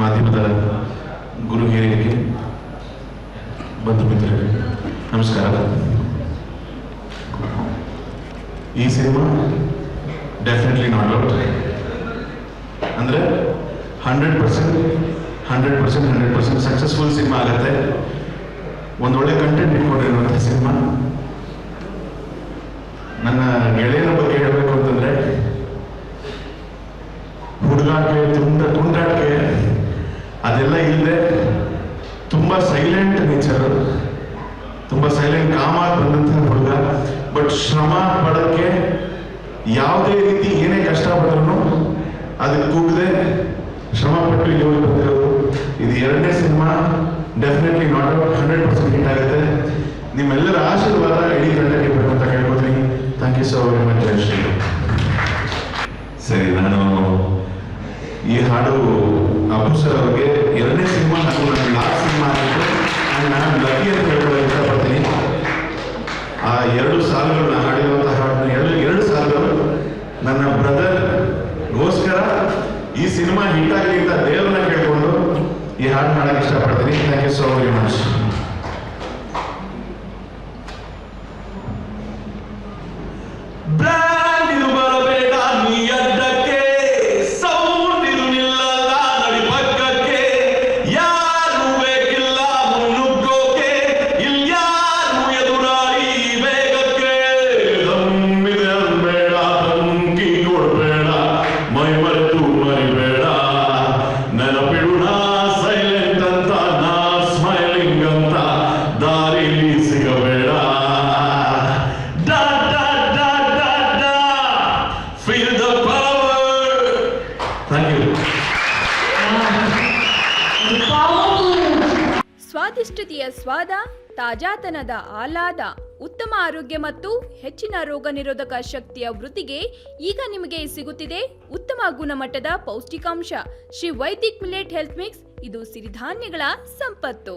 ಮಾಧ್ಯಮದ ಗುರು ಹಿರಿಯರಿಗೆ, ಬಂಧು ಮಿತ್ರರಿಗೆ ನಮಸ್ಕಾರ. ಈ ಸಿನಿಮಾ ಡೆಫಿನೆಟ್ಲಿ ನಾಟ್ ಔಟ್ ಅಂದರೆ 100% ಸಕ್ಸಸ್ಫುಲ್ ಸಿನಿಮಾ ಆಗುತ್ತೆ. ಒಂದೊಳ್ಳೆ ಕಂಟೆಂಟ್ ಇಟ್ಕೊಂಡಿರುವಂಥ ಸಿನಿಮಾ. ನನ್ನ ಗೆಳೆಯರ ಬಗ್ಗೆ ಹೇಳಬೇಕು ಅಂತಂದರೆ, ಹುಡುಗಾಟೆ ತುಂಟಾಟೆ ಅದೆಲ್ಲ ಇಲ್ಲದೆ ತುಂಬ ಸೈಲೆಂಟ್ ನೇಚರು, ತುಂಬ ಸೈಲೆಂಟ್ ಕಾಮಾಗಿ ಬಂದಂಥ ಹುಡುಗ. ಬಟ್ ಶ್ರಮ ಪಡೋಕ್ಕೆ ಯಾವುದೇ ರೀತಿ ಏನೇ ಕಷ್ಟ ಪಟ್ಟರು ಅದಕ್ಕೆ ಕುಗ್ಗದೆ ಶ್ರಮಪಟ್ಟು ಇಲ್ಲಿವರೆಗೆ ಬಂದಿರೋದು. ಇದು ಎರಡನೇ cinema, definitely not out 100% hit ಆಗುತ್ತೆ. ನಿಮ್ಮೆಲ್ಲರ ಆಶೀರ್ವಾದ ಇಡೀ ತಂಡಕ್ಕೆ ಬೇಕು ಅಂತ ಕೇಳ್ಕೊತೀನಿ. Thank you so very much. Jayashree. ಸರಿ, ನಾನು ಈ ಹಾಡು ಅಪ್ಪು ಸರ್ ಅವ್ರಿಗೆ ಎರಡನೇ ಸಿನಿಮಾ ಹಾಗೂ ನನ್ನ ಲಾಸ್ಟ್ ಸಿನಿಮಾ ಆಗಿತ್ತು. ನಾನು ಲಕ್ಕಿ ಅಂತ ಹೇಳ್ಕೊಳ್ಳೋಕೆ ಇಷ್ಟಪಡ್ತೀನಿ. ಆ 2 ಸಾಲುಗಳು ನಾನು ಹಾಡಿರುವಂಥ ಹಾಡನ್ನ ಎರಡು ಸಾಲುಗಳು ನನ್ನ ಬ್ರದರ್ಗೋಸ್ಕರ ಈ ಸಿನಿಮಾ ಹಿಟ್ ಆಗಲಿ ಅಂತ ದೇವರನ್ನ ಕೇಳಿಕೊಂಡು ಈ ಹಾಡನ್ನ ಹಾಡಕ್ಕೆ ಇಷ್ಟಪಡ್ತೀನಿ. Thank you so very much. ಸ್ವಾದಿಷ್ಟತೆಯ ಸ್ವಾದ, ತಾಜಾತನದ ಆಹ್ಲಾದ, ಉತ್ತಮ ಆರೋಗ್ಯ ಮತ್ತು ಹೆಚ್ಚಿನ ರೋಗ ನಿರೋಧಕ ಶಕ್ತಿಯ ವೃದ್ಧಿಗೆ ಈಗ ನಿಮಗೆ ಸಿಗುತ್ತಿದೆ ಉತ್ತಮ ಗುಣಮಟ್ಟದ ಪೌಷ್ಟಿಕಾಂಶ. Shri Vaidik millet health mix. ಇದು ಸಿರಿಧಾನ್ಯಗಳ ಸಂಪತ್ತು.